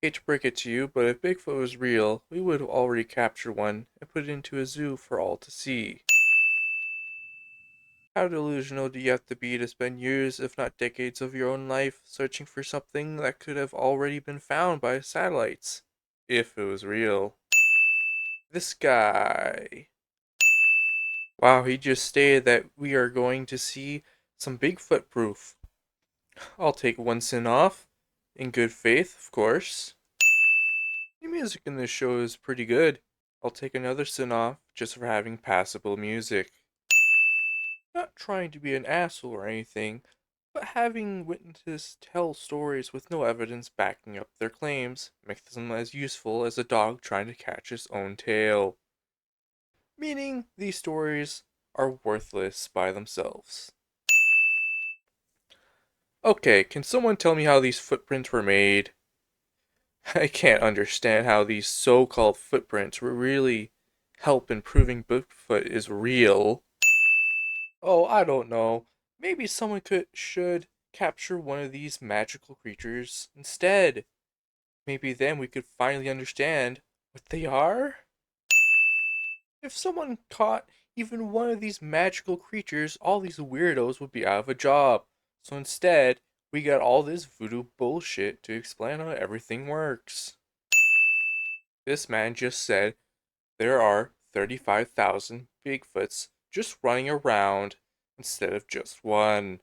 Hate to break it to you, but if Bigfoot was real, we would have already captured one and put it into a zoo for all to see. How delusional do you have to be to spend years, if not decades, of your own life searching for something that could have already been found by satellites? If it was real. This guy. Wow, he just stated that we are going to see some Bigfoot proof. I'll take one sin off. In good faith, of course. The music in this show is pretty good. I'll take another sin off just for having passable music. Not trying to be an asshole or anything, but having witnesses tell stories with no evidence backing up their claims makes them as useful as a dog trying to catch its own tail. Meaning, these stories are worthless by themselves. Okay, can someone tell me how these footprints were made? I can't understand how these so-called footprints will really help in proving Bigfoot is real. Oh, I don't know. Maybe someone should capture one of these magical creatures instead. Maybe then we could finally understand what they are? If someone caught even one of these magical creatures, all these weirdos would be out of a job. So instead, we got all this voodoo bullshit to explain how everything works. This man just said there are 35,000 Bigfoots just running around instead of just one.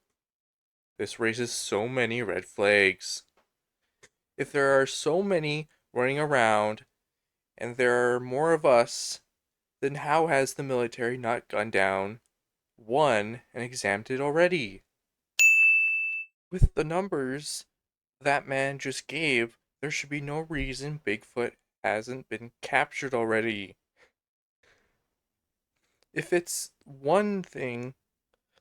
This raises so many red flags. If there are so many running around and there are more of us, then how has the military not gunned down one and examined it already? With the numbers that man just gave, there should be no reason Bigfoot hasn't been captured already. If it's one thing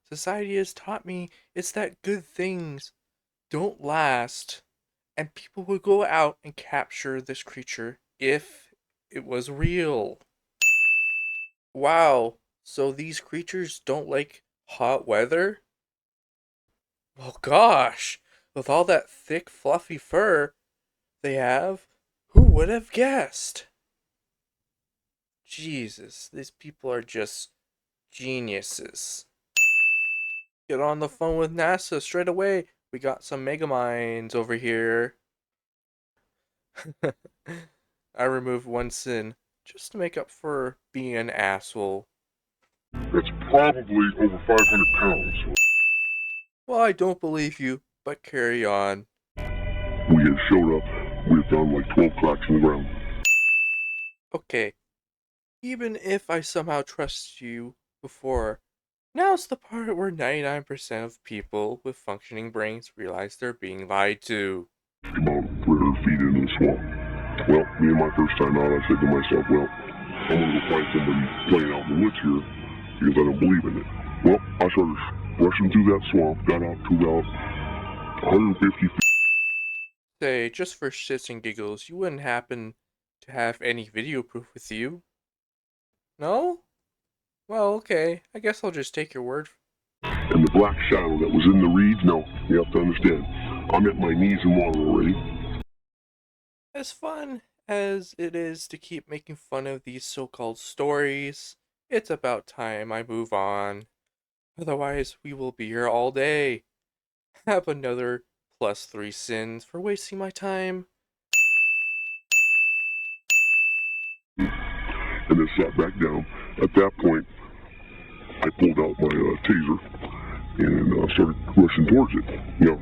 society has taught me, it's that good things don't last, and people would go out and capture this creature if it was real. Wow, so these creatures don't like hot weather? Well, gosh, with all that thick, fluffy fur they have, who would have guessed? Jesus, these people are just geniuses. Get on the phone with NASA straight away. We got some megaminds over here. I removed one sin just to make up for being an asshole. That's probably over 500 pounds. Well, I don't believe you, but carry on. We had showed up, we had found like 12 cracks in the ground. Okay, even if I somehow trust you before, now's the part where 99% of people with functioning brains realize they're being lied to. About 300 feet into the swamp. Well, me and my first time out, I said to myself, well, I'm gonna go find somebody playing out in the woods here because I don't believe in it. Well, I started rushing through that swamp, got out to about 150 feet. Say, just for shits and giggles, you wouldn't happen to have any video proof with you? No? Well, okay. I guess I'll just take your word. And the black shadow that was in the reeds, no, you have to understand, I'm at my knees in water already. As fun as it is to keep making fun of these so-called stories, it's about time I move on. Otherwise, we will be here all day. Have another +3 sins for wasting my time. And then sat back down. At that point, I pulled out my taser and started rushing towards it. You know,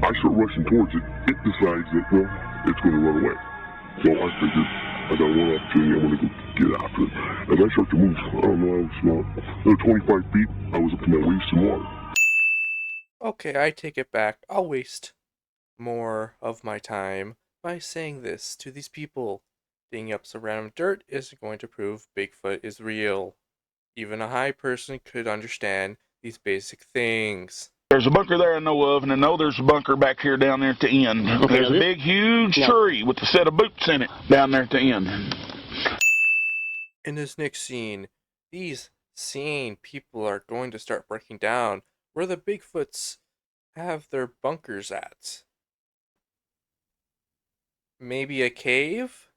I start rushing towards it. It decides that, well, it's going to run away. So I figured I got one opportunity. I'm going to go get after it. As I start to move, I don't know, I was about another 25 feet. I was up to my waist in water. Okay, I take it back. I'll waste more of my time by saying this to these people. Digging up some random dirt isn't going to prove Bigfoot is real. Even a high person could understand these basic things. There's a bunker there I know of, and I know there's a bunker back here down there at the end. Okay, there's a big, huge tree with a set of boots in it down there at the end. In this next scene, these sane people are going to start breaking down where the Bigfoots have their bunkers at. Maybe a cave?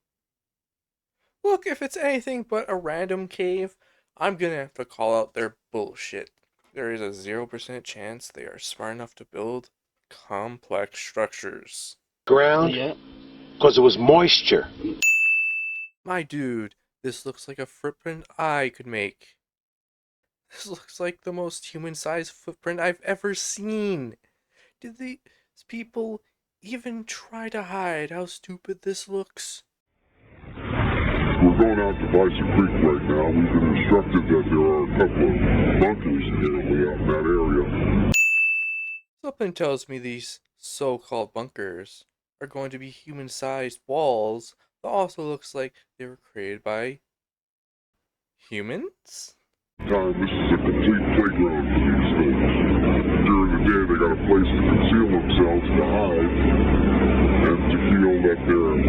Look, if it's anything but a random cave, I'm gonna have to call out their bullshit. There is a 0% chance they are smart enough to build complex structures. Ground? Yeah. Because it was moisture. My dude, this looks like a footprint I could make. This looks like the most human-sized footprint I've ever seen. Did these people even try to hide how stupid this looks? We're going out to Bison Creek right now. We've been instructed that there are a couple of bunkers apparently out in that area. Something tells me these so-called bunkers are going to be human-sized walls that also looks like they were created by humans? This is a complete playground for these things. During the day, they got a place to conceal themselves, to hide, and to feel that they're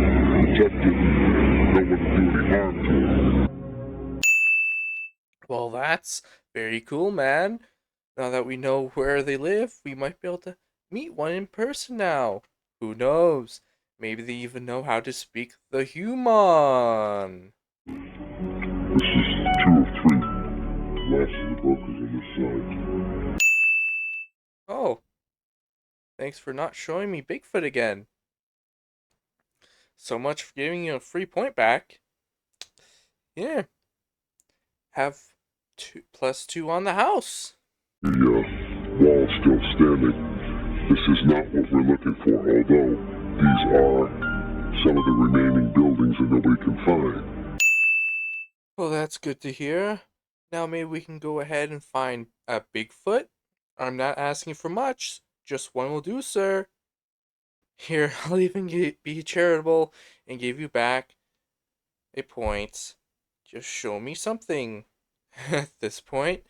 protected and no one can do any harm to them. Well, that's very cool, man. Now that we know where they live, we might be able to meet one in person now. Who knows? Maybe they even know how to speak the human. This is 2 of 3. Last of the bunkers on this side. Oh, thanks for not showing me Bigfoot again. So much for giving you a free point back. Yeah, have 2+2 on the house. The wall's still standing. This is not what we're looking for, although these are some of the remaining buildings that nobody can find. Well, that's good to hear. Now maybe we can go ahead and find a Bigfoot. I'm not asking for much. Just one will do, sir. Here, I'll even be charitable and give you back a point. Just show me something. At this point,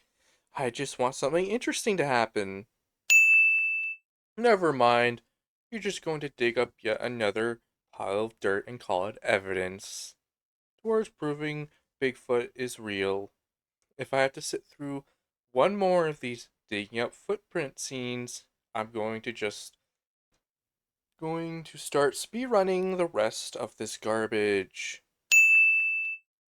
I just want something interesting to happen. Never mind. You're just going to dig up yet another pile of dirt and call it evidence towards proving Bigfoot is real. If I have to sit through one more of these digging up footprint scenes, I'm going to start speedrunning the rest of this garbage.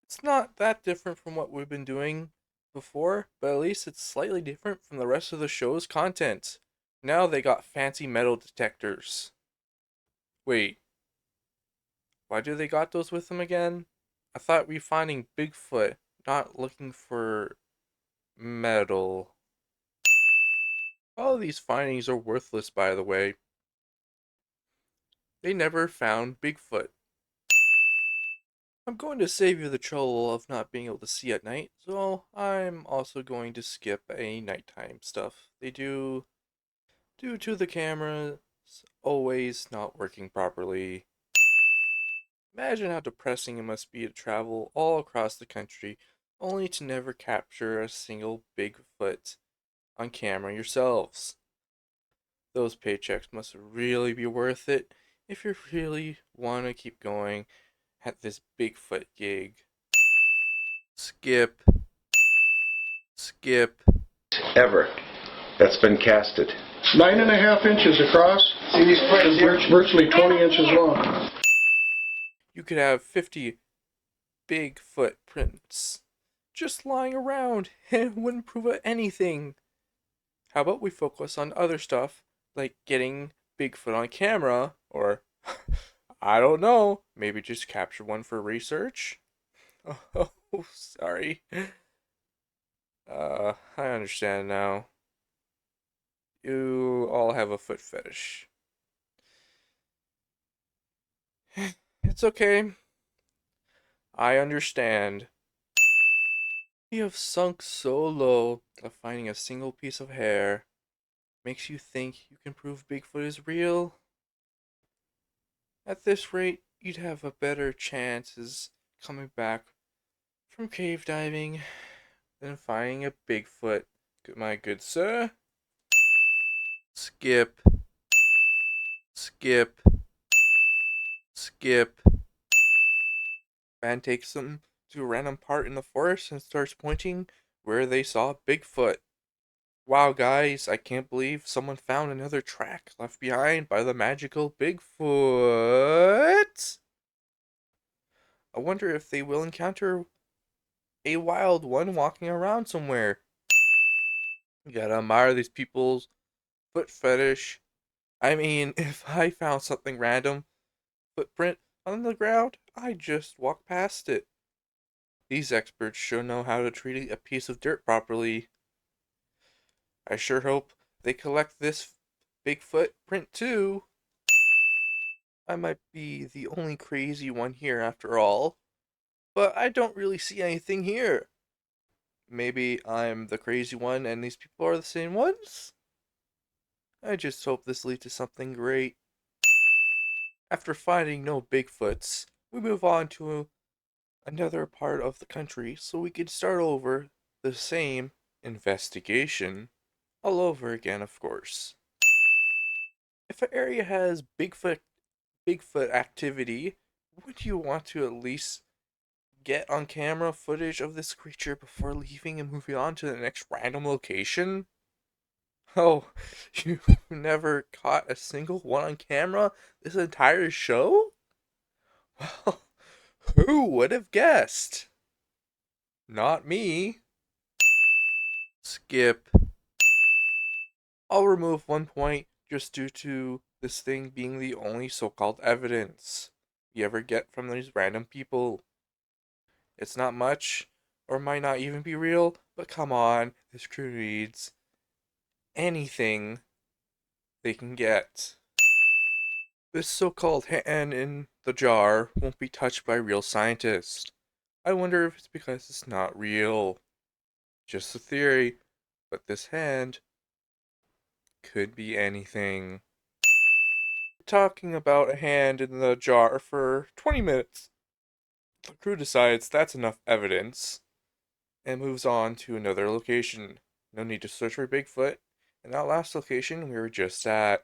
It's not that different from what we've been doing before, but at least it's slightly different from the rest of the show's content. Now they got fancy metal detectors. Wait, why do they got those with them again? I thought we finding Bigfoot, not looking for metal. All of these findings are worthless, by the way. They never found Bigfoot. I'm going to save you the trouble of not being able to see at night, so I'm also going to skip a nighttime stuff. They do, due to the cameras always not working properly. Imagine how depressing it must be to travel all across the country only to never capture a single Bigfoot on camera yourselves. Those paychecks must really be worth it if you really want to keep going at this Bigfoot gig. Skip. Skip. Ever. That's been casted. 9.5 inches across. See these prints here? Virtually 20 inches long. You could have 50 Bigfoot prints just lying around and it wouldn't prove anything. How about we focus on other stuff like getting Bigfoot on camera, or I don't know, maybe just capture one for research? Oh, sorry. I understand now. You all have a foot fetish. It's okay. I understand. You have sunk so low that finding a single piece of hair makes you think you can prove Bigfoot is real. At this rate, you'd have a better chances coming back from cave diving than finding a Bigfoot, my good sir. Skip. Skip. Skip. Man takes them to a random part in the forest and starts pointing where they saw Bigfoot. Wow, guys, I can't believe someone found another track left behind by the magical Bigfoot. I wonder if they will encounter a wild one walking around somewhere. You gotta admire these people's foot fetish. I mean, if I found something random, footprint on the ground, I'd just walk past it. These experts sure know how to treat a piece of dirt properly. I sure hope they collect this Bigfoot print too. I might be the only crazy one here after all, but I don't really see anything here. Maybe I'm the crazy one and these people are the same ones? I just hope this leads to something great. After finding no Bigfoots, we move on to another part of the country so we can start over the same investigation all over again, of course. If an area has Bigfoot activity, would you want to at least get on camera footage of this creature before leaving and moving on to the next random location? Oh, you never caught a single one on camera this entire show? Well, who would have guessed? Not me. Skip. I'll remove one point just due to this thing being the only so called evidence you ever get from these random people. It's not much, or might not even be real, but come on, this crew needs anything they can get. This so called hand in the jar won't be touched by real scientists. I wonder if it's because it's not real. Just a theory, but this hand could be anything. Talking about a hand in the jar for 20 minutes. The crew decides that's enough evidence and moves on to another location. No need to search for Bigfoot. And that last location we were just at.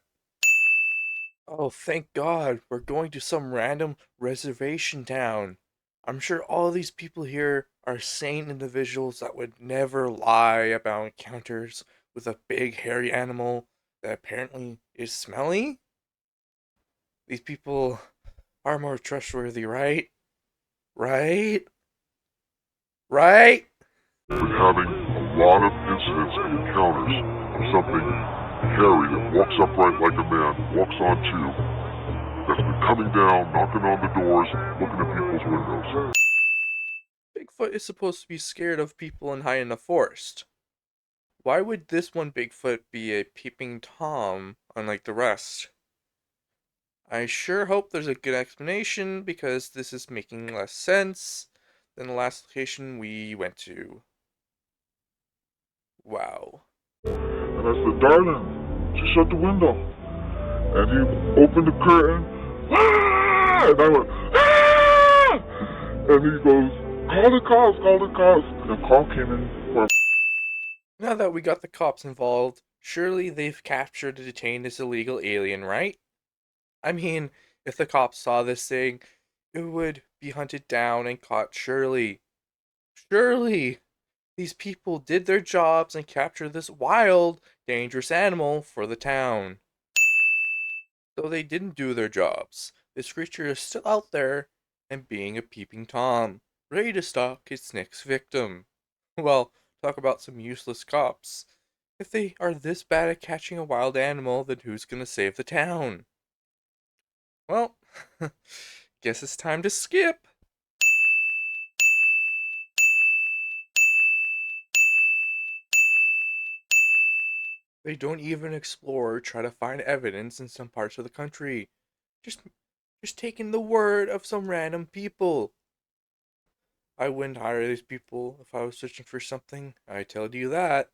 Oh, thank God, we're going to some random reservation town. I'm sure all these people here are sane individuals that would never lie about encounters with a big hairy animal that apparently is smelly. These people are more trustworthy, right? Right? Right? Been having a lot of incidents and encounters of something hairy that walks upright like a man, walks on two, that's been coming down, knocking on the doors, looking at people's windows. Bigfoot is supposed to be scared of people and hide in the forest. Why would this one Bigfoot be a peeping Tom unlike the rest? I sure hope there's a good explanation because this is making less sense than the last location we went to. Wow. And I said, darling, just shut the window. And he opened the curtain. Ah! And I went, ah! And he goes, call the cops, call the cops. And the call came in. Now that we got the cops involved, surely they've captured and detained this illegal alien, right? I mean, if the cops saw this thing, it would be hunted down and caught, surely. Surely! These people did their jobs and captured this wild, dangerous animal for the town. Though they didn't do their jobs, this creature is still out there and being a peeping Tom, ready to stalk its next victim. Well, talk about some useless cops. If they are this bad at catching a wild animal, then who's gonna save the town? Well, guess it's time to skip. They don't even explore or try to find evidence in some parts of the country. Just just taking the word of some random people. I wouldn't hire these people if I was searching for something, I tell you that.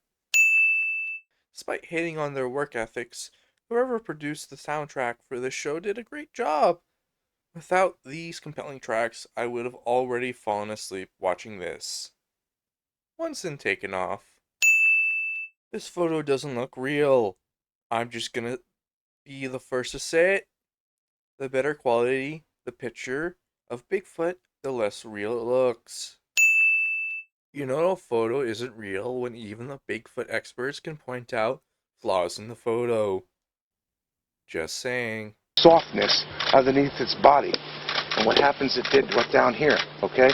Despite hating on their work ethics, whoever produced the soundtrack for this show did a great job. Without these compelling tracks, I would have already fallen asleep watching this. Once and taken off. This photo doesn't look real. I'm just gonna be the first to say it. The better quality the picture of Bigfoot, the less real it looks. You know, a photo isn't real when even the Bigfoot experts can point out flaws in the photo. Just saying. Softness underneath its body. And what happens, it did what down here, okay?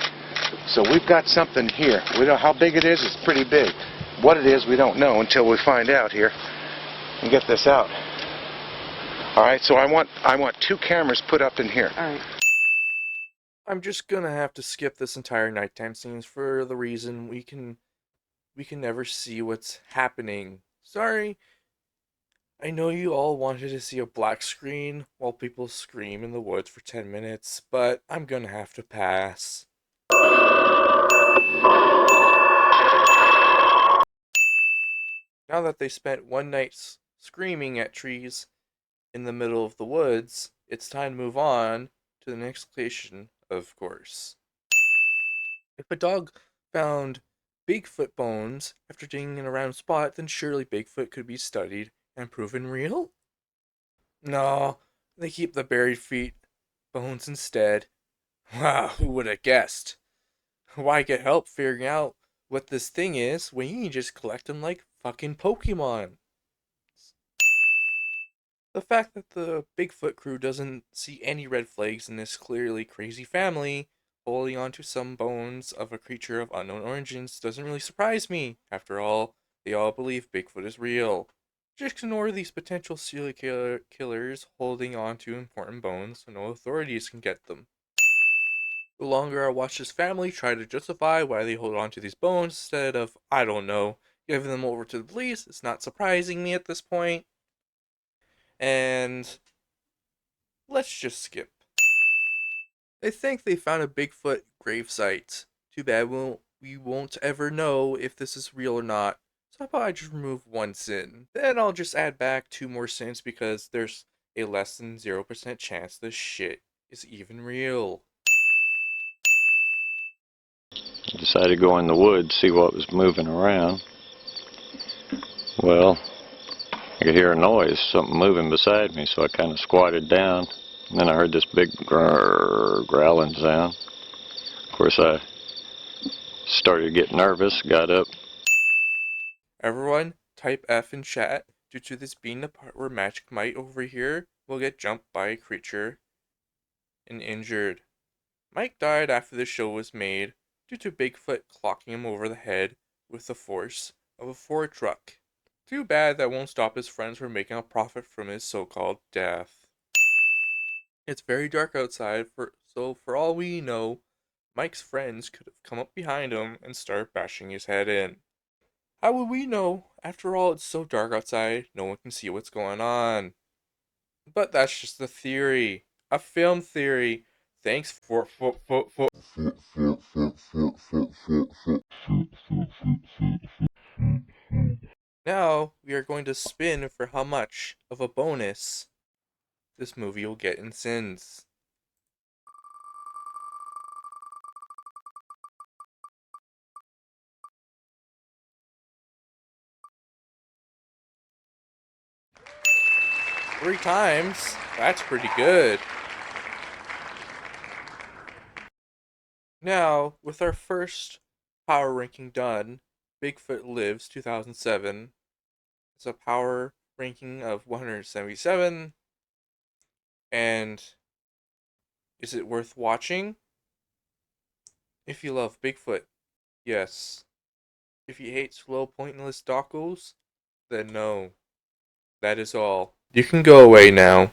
So we've got something here. We know how big it is. It's pretty big. What it is, we don't know until we find out here and get this out. All right, so I want 2 cameras put up in here. All right. I'm just gonna have to skip this entire nighttime scenes for the reason we can never see what's happening. Sorry. I know you all wanted to see a black screen while people scream in the woods for 10 minutes, but I'm gonna have to pass. Now that they spent one night screaming at trees in the middle of the woods, it's time to move on to the next location, of course. If a dog found Bigfoot bones after digging in a random spot, then surely Bigfoot could be studied and proven real? No, they keep the buried feet bones instead. Wow, who would have guessed? Why get help figuring out what this thing is when you can just collect them like fucking Pokemon? The fact that the Bigfoot crew doesn't see any red flags in this clearly crazy family holding on to some bones of a creature of unknown origins doesn't really surprise me. After all, they all believe Bigfoot is real. Just ignore these potential serial killers holding on to important bones so no authorities can get them. The longer I watch this family try to justify why they hold on to these bones instead of, I don't know, giving them over to the police, it's not surprising me at this point. And let's just skip. They think they found a Bigfoot gravesite. Too bad we won't ever know if this is real or not. So how about I just remove one sin? Then I'll just add back 2 more sins because there's a less than 0% chance this shit is even real. I decided to go in the woods, see what was moving around. Well, I could hear a noise, something moving beside me, so I kind of squatted down. And then I heard this big growling sound. Of course, I started to get nervous, got up. Everyone, type F in chat due to this being the part where Magic Mike over here will get jumped by a creature and injured. Mike died after the show was made due to Bigfoot clocking him over the head with the force of a Ford truck. Too bad that won't stop his friends from making a profit from his so-called death. It's very dark outside, so for all we know, Mike's friends could have come up behind him and started bashing his head in. How would we know? After all, it's so dark outside, no one can see what's going on. But that's just a theory. A film theory. Thanks for. Now, we are going to spin for how much of a bonus this movie will get in sins. Three times? That's pretty good. Now, with our first power ranking done, Bigfoot Lives 2007. It's a power ranking of 177. And is it worth watching? If you love Bigfoot, yes. If you hate slow, pointless dockos, then no. That is all. You can go away now.